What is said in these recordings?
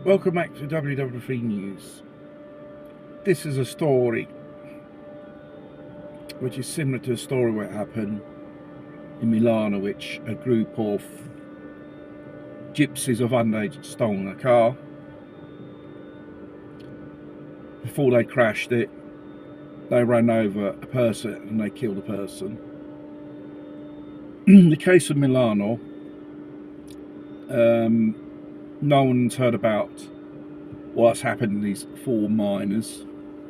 Welcome back to WW3 News. This is a story which is similar to a story that happened in Milano, which a group of gypsies of underage stolen a car. Before they crashed it, they ran over a person and they killed a person. The case of Milano, no one's heard about what's happened to these 4 minors,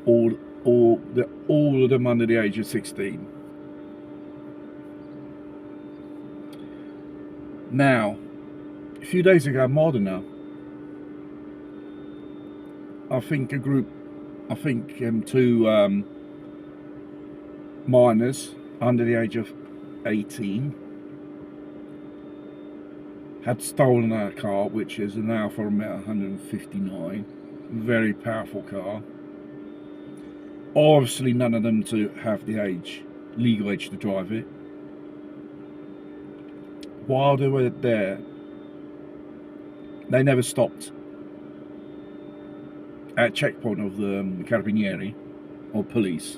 all of them under the age of 16. Now, a few days ago, Modena, two minors under the age of 18 had stolen a car, which is an Alfa Romeo 159, very powerful car. Obviously none of them to have the legal age to drive it. While they were there, they never stopped at checkpoint of the carabinieri or police.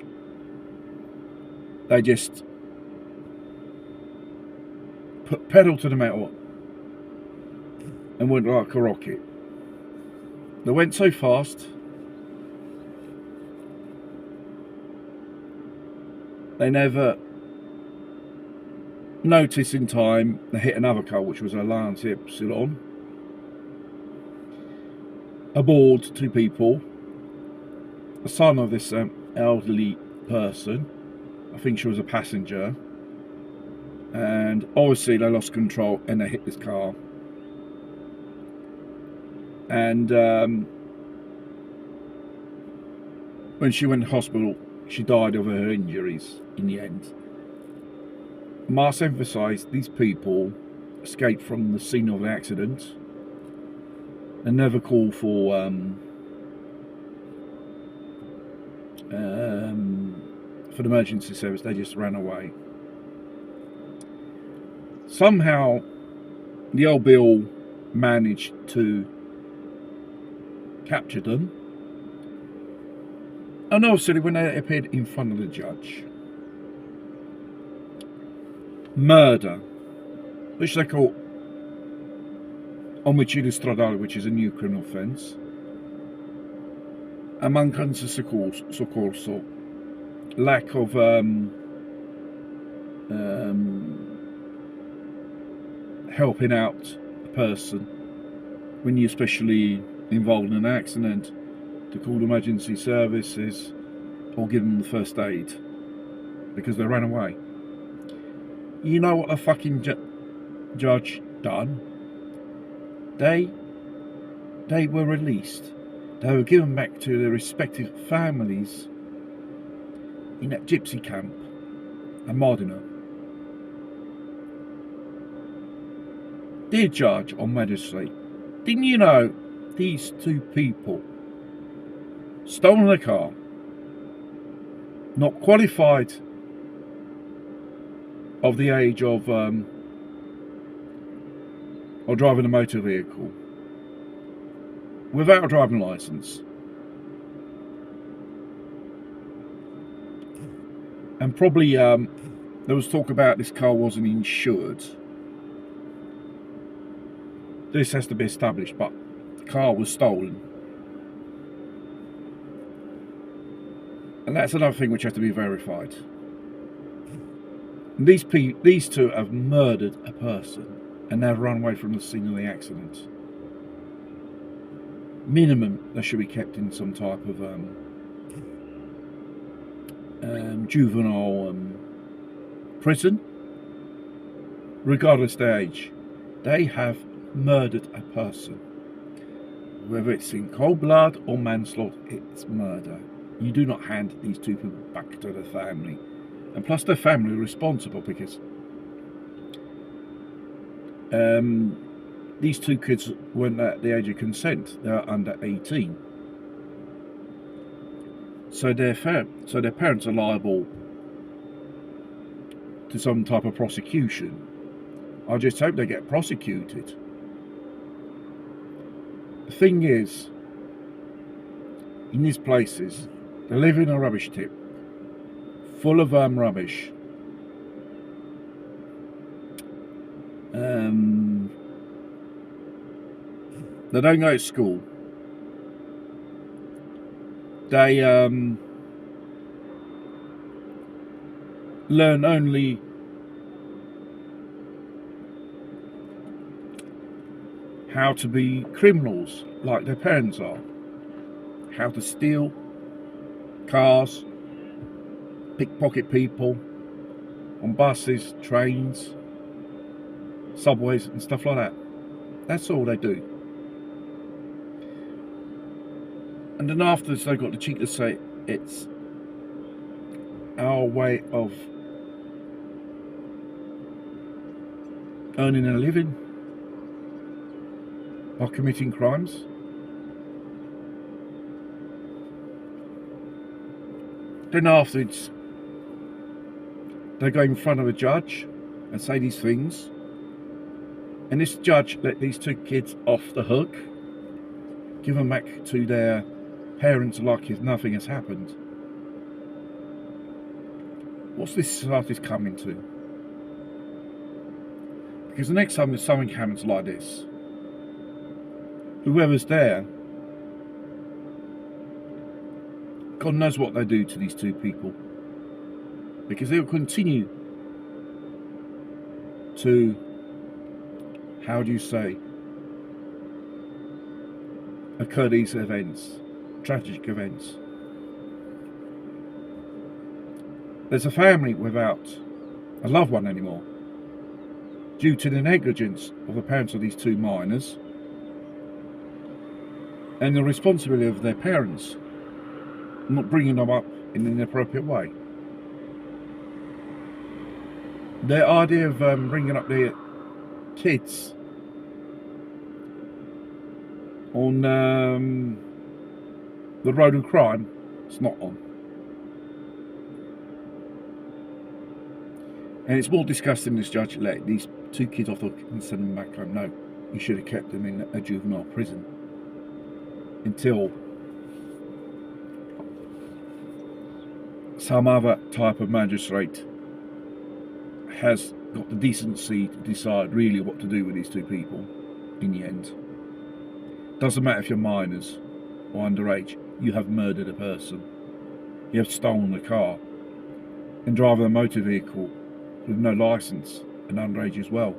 They just put pedal to the metal and went like a rocket. They went so fast they never noticed in time they hit another car, which was a Lancia Ypsilon. Aboard 2 people, the son of this elderly person. I think she was a passenger, and obviously they lost control and they hit this car. And when she went to hospital, she died of her injuries in the end. Must emphasise, these people escaped from the scene of the accident and never called for the emergency service. They just ran away. Somehow the old Bill managed to capture them, and obviously when they appeared in front of the judge, murder, which they call omicidio stradale, which is a new criminal offence, and mancanza soccorso, lack of helping out a person when you're especially involved in an accident, to call emergency services or give them the first aid because they ran away. You know what a fucking judge done? They were released. They were given back to their respective families in that gypsy camp at Modena. Dear Judge or Magistrate, didn't you know these 2 people stolen a car, not qualified of the age of driving a motor vehicle, without a driving licence, and probably there was talk about this car wasn't insured. This has to be established, but the car was stolen. And that's another thing which has to be verified. These 2 have murdered a person and they've run away from the scene of the accident. Minimum, they should be kept in some type of juvenile prison, regardless of their age. They have murdered a person. Whether it's in cold blood or manslaughter, it's murder. You do not hand these 2 people back to their family. And plus their family are responsible, because these 2 kids weren't at the age of consent. They are under 18. So their parents are liable to some type of prosecution. I just hope they get prosecuted. The thing is, in these places, they live in a rubbish tip, full of rubbish. They don't go to school. They learn only how to be criminals like their parents are. How to steal cars, pickpocket people on buses, trains, subways and stuff like that. That's all they do. And then afterwards they got the cheek to say it's our way of earning a living by committing crimes. Then afterwards they go in front of a judge and say these things, and this judge let these two kids off the hook, give them back to their parents like if nothing has happened. What's this society coming to? Because the next time something happens like this, whoever's there, God knows what they do to these two people, because they'll continue to, how do you say, occur these events, tragic events. There's a family without a loved one anymore due to the negligence of the parents of these two minors and the responsibility of their parents not bringing them up in an appropriate way. Their idea of bringing up their kids on the road of crime, it's not on. And it's more disgusting this judge let these two kids off the hook and send them back home. No, you should have kept them in a juvenile prison until some other type of magistrate has got the decency to decide really what to do with these two people in the end. Doesn't matter if you're minors or underage, you have murdered a person. You have stolen a car and driven a motor vehicle with no licence and underage as well.